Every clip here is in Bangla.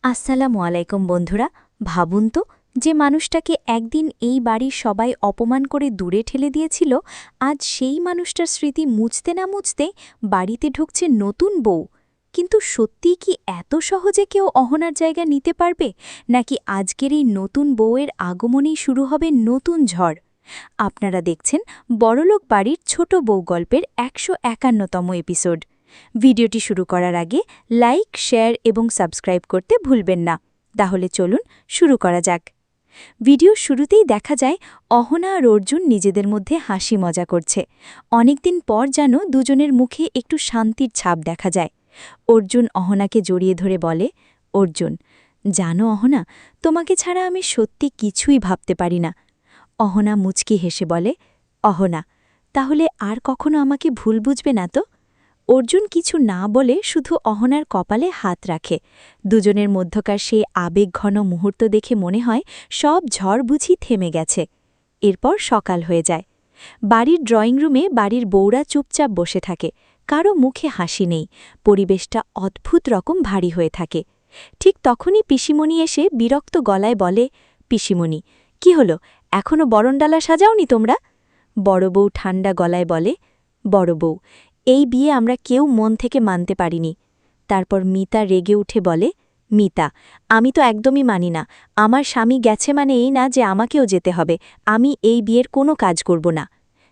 আসসালামু আলাইকুম বন্ধুরা। ভাবুন তো, যে মানুষটাকে একদিন এই বাড়ির সবাই অপমান করে দূরে ঠেলে দিয়েছিল, আজ সেই মানুষটার স্মৃতি মুছতে না মুছতে বাড়িতে ঢুকছে নতুন বউ। কিন্তু সত্যিই কি এত সহজে কেউ অহনার জায়গা নিতে পারবে, নাকি আজকের এই নতুন বউয়ের আগমনেই শুরু হবে নতুন ঝড়? আপনারা দেখছেন বড়লোক বাড়ির ছোট বউ গল্পের ১৫১তম এপিসোড। ভিডিওটি শুরু করার আগে লাইক, শেয়ার এবং সাবস্ক্রাইব করতে ভুলবেন না। তাহলে চলুন শুরু করা যাক। ভিডিওর শুরুতেই দেখা যায় অহনা আর অর্জুন নিজেদের মধ্যে হাসি মজা করছে। অনেকদিন পর যেন দুজনের মুখে একটু শান্তির ছাপ দেখা যায়। অর্জুন অহনাকে জড়িয়ে ধরে বলে, অর্জুন, জানো অহনা, তোমাকে ছাড়া আমি সত্যি কিছুই ভাবতে পারি না। অহনা মুচকি হেসে বলে, অহনা, তাহলে আর কখনো আমাকে ভুল বুঝবে না তো? অর্জুন কিছু না বলে শুধু অহনার কপালে হাত রাখে। দুজনের মধ্যকার সেই আবেগঘন মুহূর্ত দেখে মনে হয় সব ঝড় বুঝি থেমে গেছে। এরপর সকাল হয়ে যায়। বাড়ির ড্রয়িং রুমে বাড়ির বউরা চুপচাপ বসে থাকে। কারো মুখে হাসি নেই। পরিবেশটা অদ্ভুত রকম ভারী হয়ে থাকে। ঠিক তখনই পিসিমণি এসে বিরক্ত গলায় বলে, পিসিমণি, কি হলো, এখনো বরণডালা সাজাওনি তোমরা? বড় বউ ঠান্ডা গলায় বলে, বড় বউ, এই বিয়ে আমরা কেউ মন থেকে মানতে পারিনি। তারপর মিতা রেগে উঠে বলে, মিতা, আমি তো একদমই মানি না। আমার স্বামী গেছে মানে এই না যে আমাকেও যেতে হবে। আমি এই বিয়ের কোনো কাজ করব না।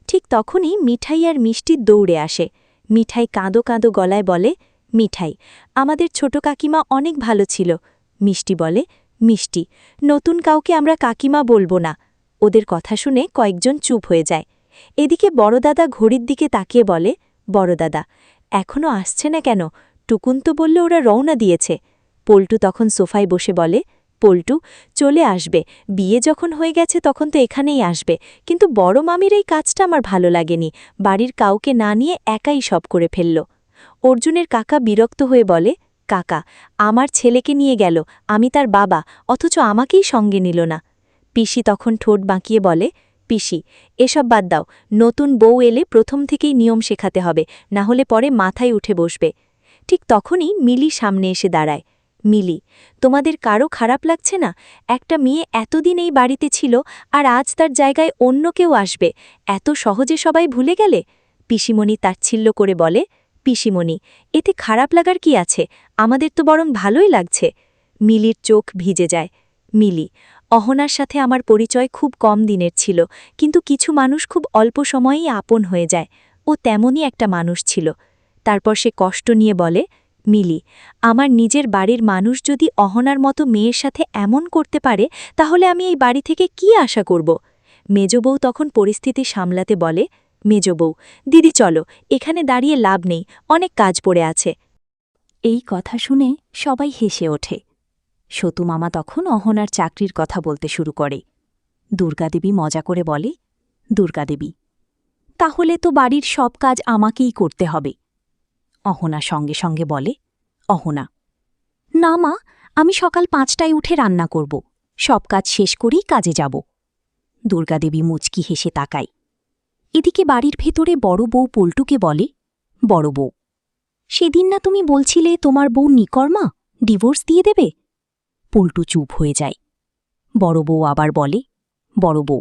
ঠিক তখনই মিঠাই আর মিষ্টি দৌড়ে আসে। মিঠাই কাঁদো কাঁদো গলায় বলে, মিঠাই, আমাদের ছোট কাকিমা অনেক ভালো ছিল। মিষ্টি বলে, মিষ্টি, নতুন কাউকে আমরা কাকিমা বলবো না। ওদের কথা শুনে কয়েকজন চুপ হয়ে যায়। এদিকে বড়দাদা ঘড়ির দিকে তাকিয়ে বলে, বড়দাদা, এখনো আসছে না কেন? টুকুন তো বলল ওরা রওনা দিয়েছে। পল্টু তখন সোফায় বসে বলে, পল্টু, চলে আসবে, বিয়ে যখন হয়ে গেছে তখন তো এখানেই আসবে। কিন্তু বড় মামির এই কাজটা আমার ভালো লাগেনি। বাড়ির কাউকে না নিয়ে একাই সব করে ফেলল। অর্জুনের কাকা বিরক্ত হয়ে বলে, কাকা, আমার ছেলেকে নিয়ে গেল, আমি তার বাবা, অথচ আমাকেই সঙ্গে নিল না। পিসি তখন ঠোঁট বাঁকিয়ে বলে, পিসি, এসব বাদ দাও। নতুন বউ এলে প্রথম থেকেই নিয়ম শেখাতে হবে, না হলে পরে মাথায় উঠে বসবে। ঠিক তখনই মিলি সামনে এসে দাঁড়ায়। মিলি, তোমাদের কারো খারাপ লাগছে না? একটা মেয়ে এতদিন এই বাড়িতে ছিল, আর আজ তার জায়গায় অন্য কেউ আসবে, এত সহজে সবাই ভুলে গেলে? পিসিমণি তাচ্ছিল্য করে বলে, পিসিমণি, এতে খারাপ লাগার কি আছে? আমাদের তো বরং ভালোই লাগছে। মিলির চোখ ভিজে যায়। মিলি, অহনার সাথে আমার পরিচয় খুব কম দিনের ছিল, কিন্তু কিছু মানুষ খুব অল্প সময়েই আপন হয়ে যায়। ও তেমনই একটা মানুষ ছিল। তারপর সে কষ্ট নিয়ে বলে, মিলি, আমার নিজের বাড়ির মানুষ যদি অহনার মতো মেয়ের সাথে এমন করতে পারে, তাহলে আমি এই বাড়ি থেকে কি আশা করব? মেজ বউ তখন পরিস্থিতি সামলাতে বলে, মেজ বউ, দিদি চলো, এখানে দাঁড়িয়ে লাভ নেই, অনেক কাজ পড়ে আছে। এই কথা শুনে সবাই হেসে ওঠে। সতু মামা তখন অহনার চাকরির কথা বলতে শুরু করে। দুর্গাদেবী মজা করে বলে, দুর্গাদেবী, তাহলে তো বাড়ির সব কাজ আমাকেই করতে হবে। অহনা সঙ্গে সঙ্গে বলে, অহনা, না মা, আমি সকাল ৫টায় উঠে রান্না করব, সব কাজ শেষ করেই কাজে যাব। দুর্গাদেবী মুচকি হেসে তাকায়। এদিকে বাড়ির ভেতরে বড় বউ পল্টুকে বলে, বড় বউ, সেদিন না তুমি বলছিলে তোমার বউ নিকর্মা, ডিভোর্স দিয়ে দেবে? পল্টু চুপ হয়ে যায়। বড় বউ আবার বলে, বড় বউ,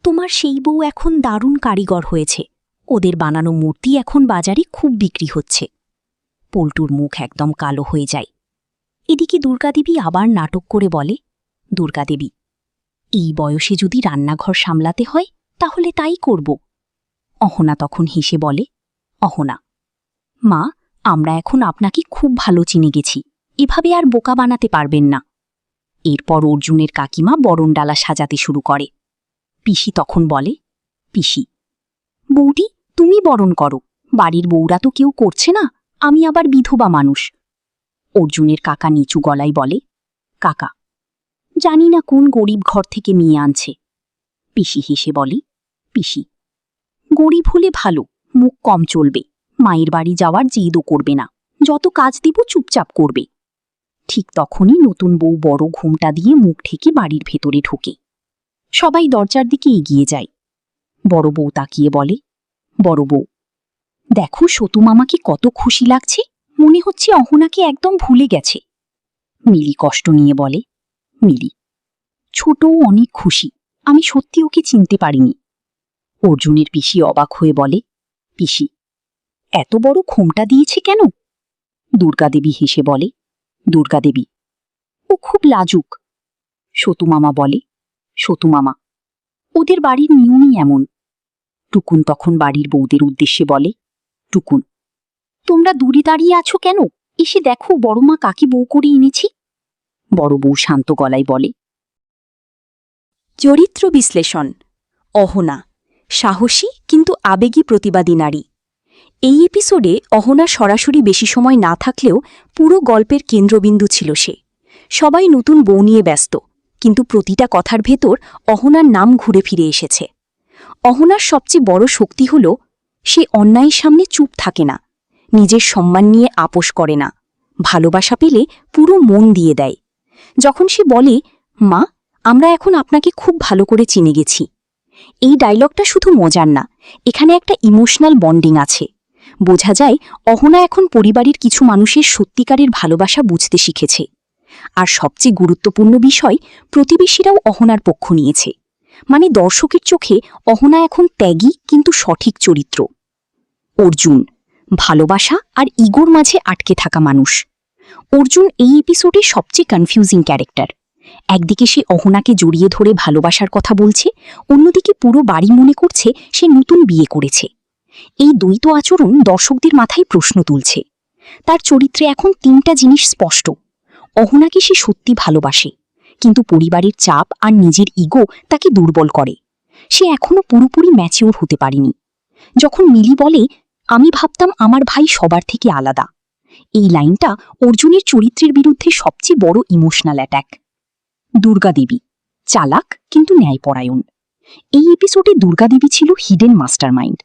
তোমার সেই বউ এখন দারুণ কারিগর হয়েছে, ওদের বানানো মূর্তি এখন বাজারে খুব বিক্রি হচ্ছে। পল্টুর মুখ একদম কালো হয়ে যায়। এদিকে দুর্গাদেবী আবার নাটক করে বলে, দুর্গাদেবী, এই বয়সে যদি রান্নাঘর সামলাতে হয় তাহলে তাই করব। অহনা তখন হেসে বলে, অহনা, মা, আমরা এখন আপনাকে খুব ভালো চিনে গেছি, এভাবে আর বোকা বানাতে পারবেন না। এরপর অর্জুনের কাকিমা বরণডালা সাজাতে শুরু করে। পিসি তখন বলে, পিসি, বৌদি, তুমি বরণ করো, বাড়ির বউরা তো কেউ করছে না, আমি আবার বিধবা মানুষ। অর্জুনের কাকা নিচু গলায় বলে, কাকা, জানি না কোন গরিব ঘর থেকে মেয়ে আনছে। পিসি হেসে বলে, পিসি, গরিব হলে ভালো, মুখ কম চলবে, মায়ের বাড়ি যাওয়ার জেদও করবে না, যত কাজ দিব চুপচাপ করবে। ঠিক তখনই নতুন বউ বড় ঘুমটা দিয়ে মুখ ঢেকে বাড়ির ভেতরে ঢোকে। সবাই দরজার দিকে এগিয়ে যায়। বড় বউ তাকিয়ে বলে, বড় বউ, দেখো সতু মামাকে কত খুশি লাগছে, মনে হচ্ছে অহনাকে একদম ভুলে গেছে। মিলি কষ্ট নিয়ে বলে, মিলি, ছোটও অনেক খুশি, আমি সত্যি ওকে চিনতে পারিনি। অর্জুনের পিসি অবাক হয়ে বলে, পিসি, এত বড় খোমটা দিয়েছে কেন? দুর্গাদেবী হেসে বলে, দুর্গাদেবী, ও খুব লাজুক। সতুমামা বলে, সতুমামা, ওদের বাড়ির নিয়মই এমন। টুকুন তখন বাড়ির বউদের উদ্দেশ্যে বলে, টুকুন, তোমরা দূরে দাঁড়িয়ে আছো কেন? এসে দেখো বড়মা কাকে বউ করে এনেছি। বড় বউ শান্ত গলায় বলে, চরিত্র বিশ্লেষণ। অহনা, সাহসী কিন্তু আবেগী প্রতিবাদী নারী। এই এপিসোডে অহনা সরাসরি বেশি সময় না থাকলেও পুরো গল্পের কেন্দ্রবিন্দু ছিল সে। সবাই নতুন বউ নিয়ে ব্যস্ত, কিন্তু প্রতিটা কথার ভেতর অহনার নাম ঘুরে ফিরে এসেছে। অহনার সবচেয়ে বড় শক্তি হল সে অন্যায়ের সামনে চুপ থাকে না, নিজের সম্মান নিয়ে আপোষ করে না, ভালোবাসা পেলে পুরো মন দিয়ে দেয়। যখন সে বলে, মা, আমরা এখন আপনাকে খুব ভালো করে চিনে গেছি, এই ডায়লগটা শুধু মজার না, এখানে একটা ইমোশনাল বন্ডিং আছে। বোঝা যায় অহনা এখন পরিবারের কিছু মানুষের সত্যিকারের ভালোবাসা বুঝতে শিখেছে। আর সবচেয়ে গুরুত্বপূর্ণ বিষয়, প্রতিবেশীরাও অহনার পক্ষ নিয়েছে। মানে দর্শকের চোখে অহনা এখন ত্যাগী কিন্তু সঠিক চরিত্র। অর্জুন, ভালোবাসা আর ইগোর মাঝে আটকে থাকা মানুষ। অর্জুন এই এপিসোডে সবচেয়ে কনফিউজিং ক্যারেক্টার। একদিকে সে অহনাকে জড়িয়ে ধরে ভালোবাসার কথা বলছে, অন্যদিকে পুরো বাড়ি মনে করছে সে নতুন বিয়ে করেছে। এই দ্বৈত আচরণ দর্শকদের মাথায় প্রশ্ন তুলছে। তার চরিত্রে এখন তিনটা জিনিস স্পষ্ট। অহনাকে সে সত্যি ভালোবাসে, কিন্তু পরিবারের চাপ আর নিজের ইগো তাকে দুর্বল করে। সে এখনো পুরোপুরি ম্যাচিওর হতে পারেনি। যখন মিলি বলে, আমি ভাবতাম আমার ভাই সবার থেকে আলাদা, এই লাইনটা অর্জুনের চরিত্রের বিরুদ্ধে সবচেয়ে বড় ইমোশনাল অ্যাট্যাক। দুর্গাদেবী, চালাক কিন্তু ন্যায়পরায়ণ। এই এপিসোডে দুর্গাদেবী ছিল হিডেন মাস্টারমাইন্ড।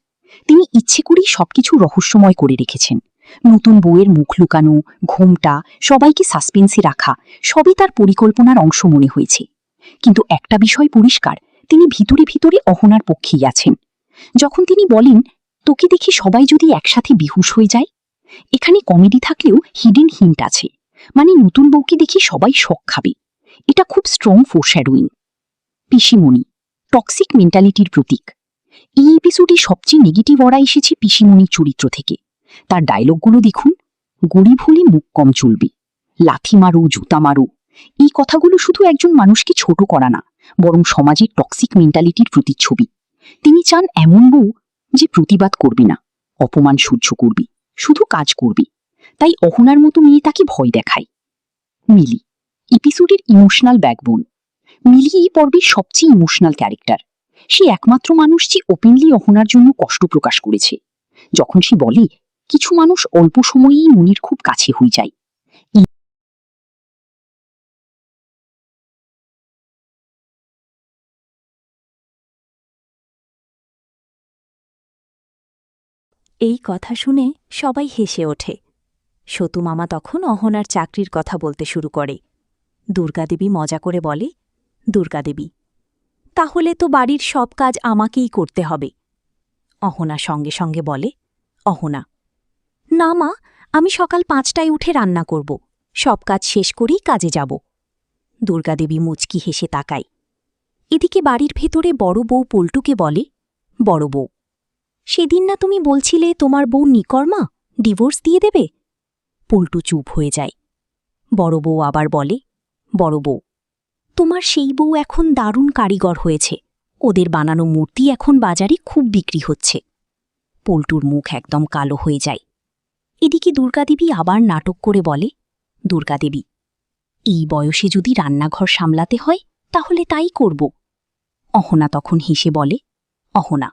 তিনি ইচ্ছে করেই সবকিছু রহস্যময় করে রেখেছেন। নতুন বউয়ের মুখ লুকানো, ঘোমটা, সবাইকে সাসপেন্সে রাখা, সবই তার পরিকল্পনার অংশ মনে হয়েছে। কিন্তু একটা বিষয় পরিষ্কার, তিনি ভিতরে ভিতরে অহনার পক্ষেই আছেন। যখন তিনি বলেন, তোকে দেখে সবাই যদি একসাথে বেহুশ হয়ে যায়, এখানে কমেডি থাকলেও হিডেন হিন্ট আছে। মানে নতুন বউকে দেখে সবাই শক খাবে। এটা খুব স্ট্রং ফোরশ্যাডোয়িং। পিসিমণি, টক্সিক মেন্টালিটির প্রতীক। এই এপিসোডে সবচেয়ে নেগেটিভ অরা এসেছে পিসিমণির চরিত্র থেকে। তার ডায়লগগুলো দেখুন, গরিব হলে মুখ কম চলবে, লাথি মারো, জুতা মারো। এই কথাগুলো শুধু একজন মানুষকে ছোট করা না, বরং সমাজের টক্সিক মেন্টালিটির প্রতিচ্ছবি। তিনি চান এমন বউ যে প্রতিবাদ করবে না, অপমান সহ্য করবে, শুধু কাজ করবে। তাই অহনার মতো মেয়ে তাকে ভয় দেখায়। মিলি, এপিসোডের ইমোশনাল ব্যাকবোন। মিলি এই পর্বের সবচেয়ে ইমোশনাল ক্যারেক্টার। সে একমাত্র মানুষ যে ওপেনলি অহনার জন্য কষ্ট প্রকাশ করেছে। যখন সে বলে, কিছু মানুষ অল্প সময়েই মনির খুব কাছে হয়ে যায়, এই কথা শুনে সবাই হেসে ওঠে। সতু মামা তখন অহনার চাকরির কথা বলতে শুরু করে। দুর্গাদেবী মজা করে বলে, দুর্গাদেবী, তাহলে তো বাড়ির সব কাজ আমাকেই করতে হবে। অহনা সঙ্গে সঙ্গে বলে, অহনা, না মা, আমি সকাল 5টায় উঠে রান্না করব, সব কাজ শেষ করেই কাজে যাব। দুর্গাদেবী মুচকি হেসে তাকায়। এদিকে বাড়ির ভেতরে বড় বউ পল্টুকে বলে, বড় বউ, সেদিন না তুমি বলছিলে তোমার বউ নিকর্মা, ডিভোর্স দিয়ে দেবে? পল্টু চুপ হয়ে যায়। বড় বউ আবার বলে, বড় বউ, তোমার সেই বউ এখন দারুণ কারিগর হয়েছে, ওদের বানানো মূর্তি এখন বাজারে খুব বিক্রি হচ্ছে। পল্টুর মুখ একদম কালো হয়ে যায়। এদিকে দুর্গাদেবী আবার নাটক করে বলে, দুর্গাদেবী, এই বয়সে যদি রান্নাঘর সামলাতে হয় তাহলে তাই করব। অহনা তখন হেসে বলে, অহনা,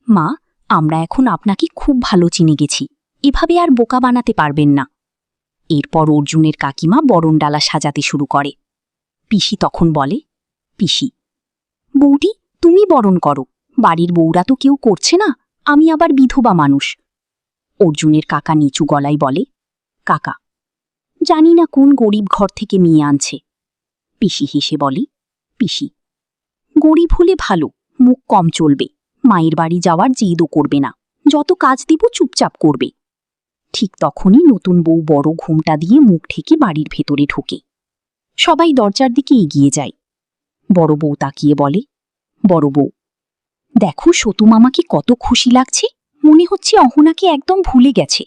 মা, আমরা এখন আপনাকে খুব ভালো চিনে গেছি, এভাবে আর বোকা বানাতে পারবেন না। এরপর অর্জুনের কাকিমা বরণডালা সাজাতে শুরু করে। পিসি তখন বলে, পিসি, বৌদি, তুমি বরণ করো, বাড়ির বউরা তো কেউ করছে না, আমি আবার বিধবা মানুষ। অর্জুনের কাকা নিচু গলায় বলে, কাকা, জানি না কোন গরিব ঘর থেকে মেয়ে আনছে। পিসি হেসে বলে, পিসি, গরিব হলে ভালো, মুখ কম চলবে, মায়ের বাড়ি যাওয়ার জেদও করবে না, যত কাজ দিব চুপচাপ করবে। ঠিক তখনই নতুন বউ বড় ঘোমটা দিয়ে মুখ ঢেকে বাড়ির ভেতরে ঢোকে। সবাই দরজার দিকে এগিয়ে যায়। বড় বউ তাকিয়ে বলে, বড় বউ, দেখো সতু মামাকে কত খুশি লাগছে, মনে হচ্ছে অহনাকে একদম ভুলে গেছে।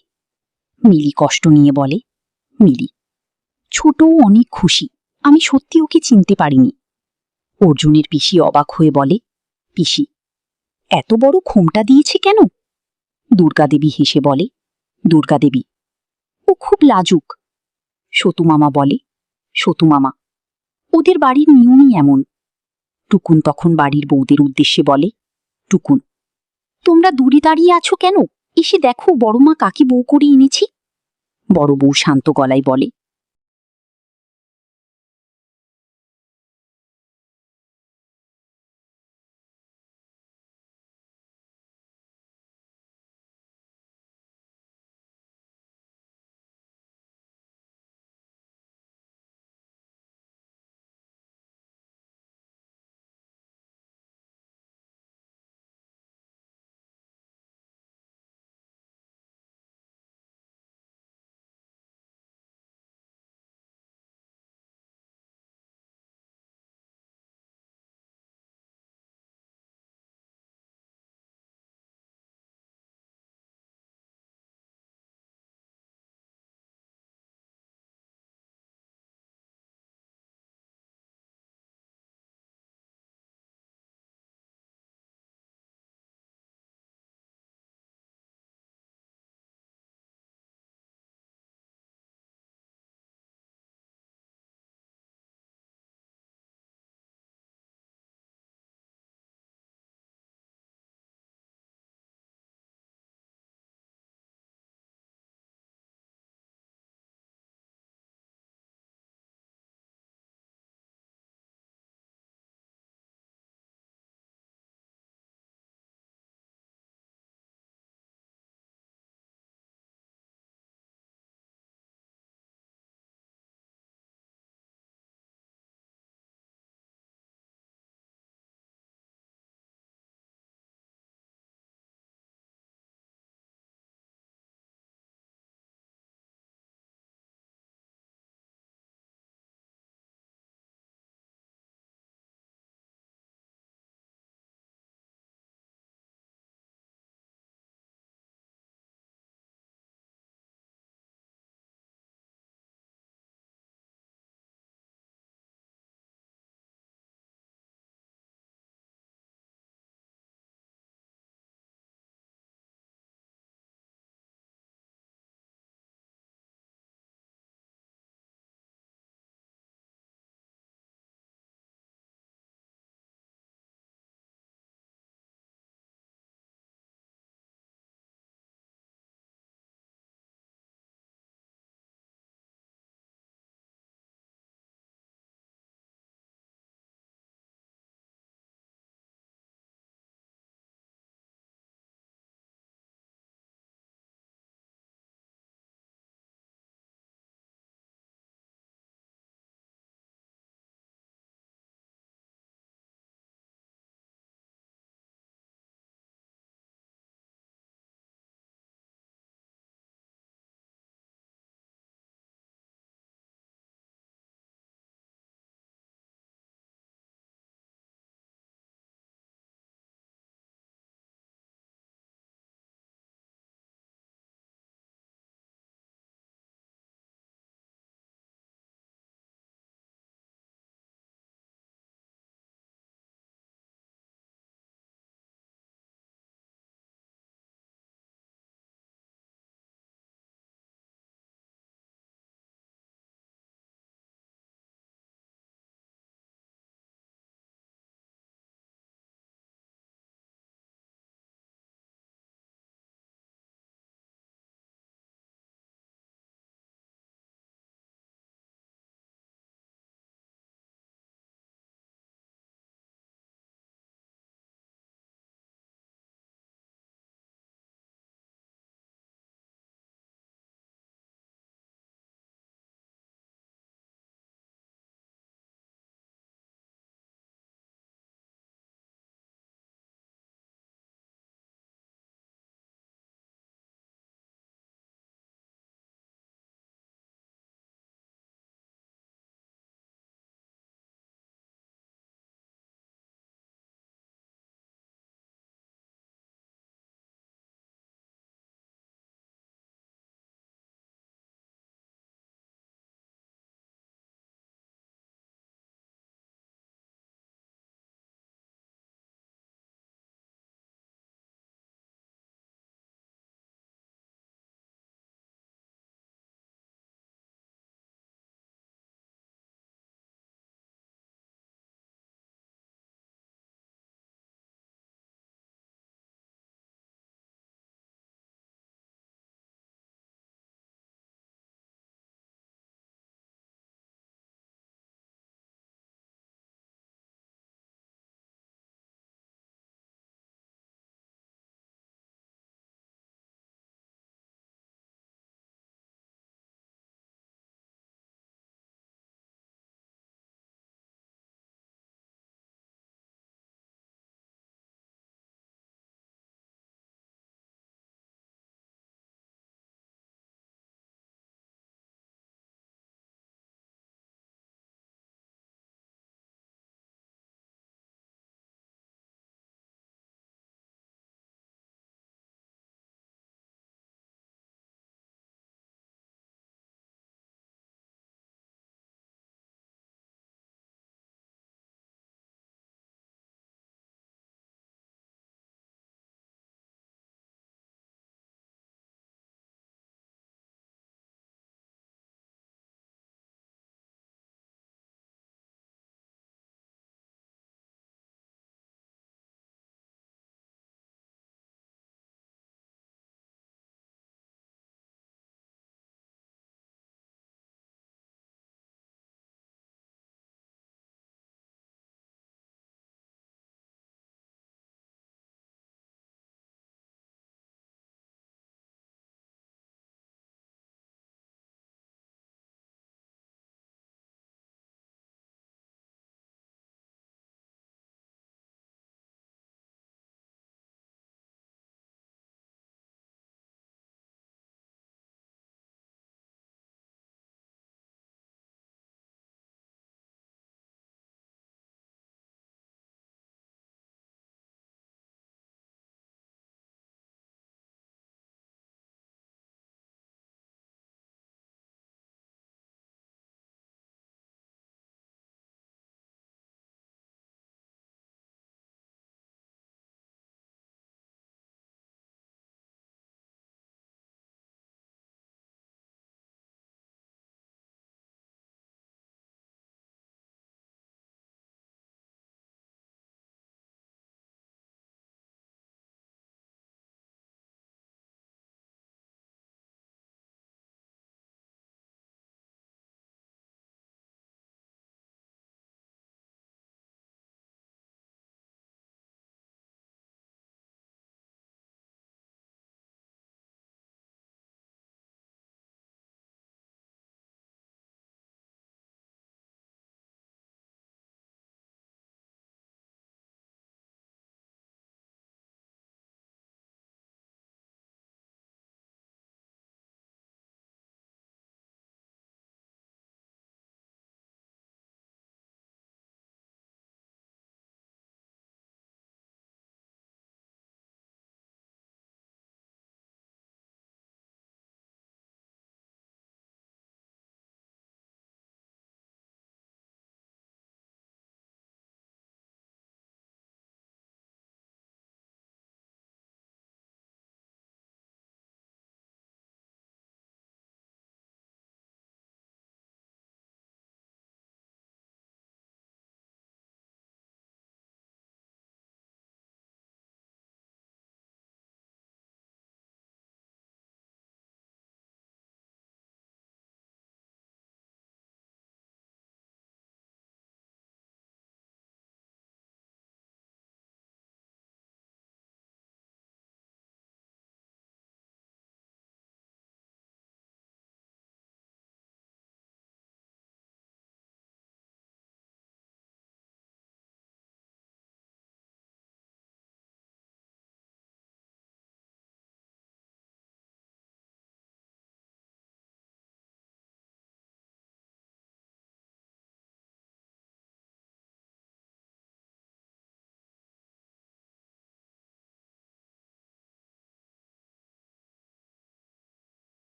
মিলি কষ্ট নিয়ে বলে, মিলি, ছোটও অনেক খুশি, আমি সত্যি ওকে চিনতে পারিনি। অর্জুনের পিসি অবাক হয়ে বলে, পিসি, এত বড় ঘোমটা দিয়েছে কেন? দুর্গাদেবী হেসে বলে, দুর্গাদেবী, ও খুব লাজুক। সতু মামা বলে, সতু মামা, ওদের বাড়ির নিয়মই এমন। টুকুন তখন বাড়ির বউদের উদ্দেশ্যে বলে, টুকুন, তোমরা দূরে দাঁড়িয়ে আছো কেন? এসে দেখো বড়মা কাকে বউ করে এনেছি। বড় বউ শান্ত গলায় বলে,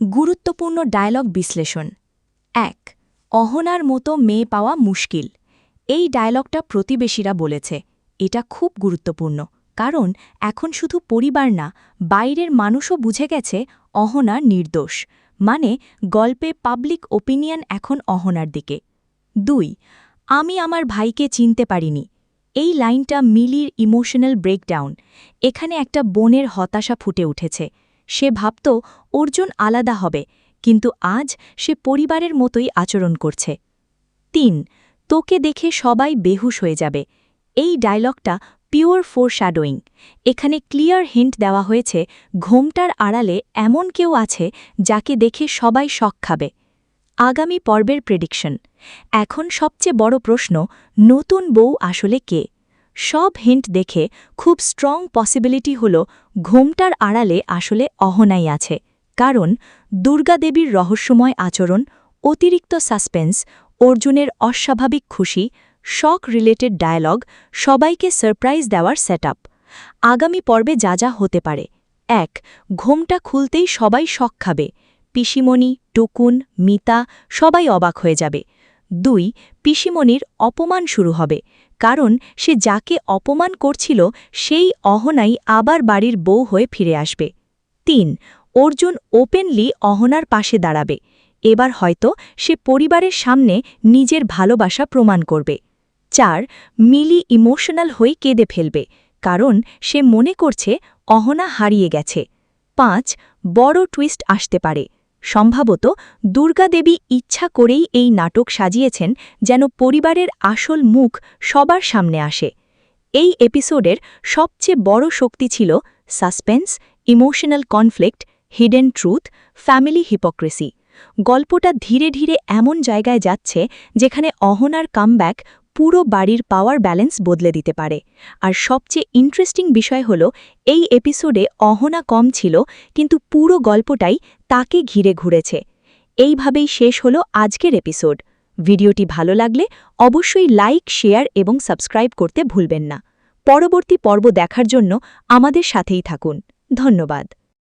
গুরুত্বপূর্ণ ডায়লগ বিশ্লেষণ ১ অহনার মতো মেয়ে পাওয়া মুশকিল এই ডায়লগটা প্রতিবেশীরা বলেছে এটা খুব গুরুত্বপূর্ণ কারণ এখন শুধু পরিবার না বাইরের মানুষও বুঝে গেছে অহনা নির্দোষ মানে গল্পে পাবলিক ওপিনিয়ন এখন অহনার দিকে ২ আমি আমার ভাইকে চিনতে পারিনি এই লাইনটা মিলির ইমোশনাল ব্রেকডাউন এখানে একটা বোনের হতাশা ফুটে উঠেছে সে ভাবত অর্জুন আলাদা হবে কিন্তু আজ সে পরিবারের মতোই আচরণ করছে ৩ তোকে দেখে সবাই বেহুশ হয়ে যাবে এই ডায়লগটা পিওর ফোরশ্যাডোয়িং এখানে ক্লিয়ার হিন্ট দেওয়া হয়েছে ঘোমটার আড়ালে এমন কেউ আছে যাকে দেখে সবাই শক খাবে আগামী পর্বের প্রেডিকশন এখন সবচেয়ে বড় প্রশ্ন নতুন বউ আসলে কে সব হিন্ট দেখে খুব স্ট্রং পসিবিলিটি হল ঘোমটার আড়ালে আসলে অহনাই আছে কারণ দুর্গাদেবীর রহস্যময় আচরণ অতিরিক্ত সাসপেন্স অর্জুনের অস্বাভাবিক খুশি শক রিলেটেড ডায়ালগ সবাইকে সারপ্রাইজ দেওয়ার সেটআপ আগামী পর্বে যা যা হতে পারে ১ ঘোমটা খুলতেই সবাই শক খাবে পিসিমণি টুকুন মিতা সবাই অবাক হয়ে যাবে ২ পিসিমণির অপমান শুরু হবে কারণ সে যাকে অপমান করছিল সেই অহনাই আবার বাড়ির বউ হয়ে ফিরে আসবে ৩ অর্জুন ওপেনলি অহনার পাশে দাঁড়াবে এবার হয়তো সে পরিবারের সামনে নিজের ভালোবাসা প্রমাণ করবে ৪ মিলি ইমোশনাল হয়ে কেঁদে ফেলবে কারণ সে মনে করছে অহনা হারিয়ে গেছে ৫ বড় টুইস্ট আসতে পারে সম্ভবত দুর্গাদেবী ইচ্ছা করেই এই নাটক সাজিয়েছেন যেন পরিবারের আসল মুখ সবার সামনে আসে এই এপিসোডের সবচেয়ে বড় শক্তি ছিল suspense emotional conflict hidden truth family hypocrisy গল্পটা ধীরে ধীরে এমন জায়গায় যাচ্ছে যেখানে অহনার কামব্যাক পুরো বাড়ির পাওয়ার ব্যালেন্স বদলে দিতে পারে আর সবচেয়ে ইন্টারেস্টিং বিষয় হল এই এপিসোডে অহনা কম ছিল কিন্তু পুরো গল্পটাই তাকে ঘিরে ঘুরেছে এইভাবেই শেষ হলো আজকের এপিসোড ভিডিওটি ভালো লাগলে অবশ্যই লাইক শেয়ার এবং সাবস্ক্রাইব করতে ভুলবেন না পরবর্তী পর্ব দেখার জন্য আমাদের সাথেই থাকুন ধন্যবাদ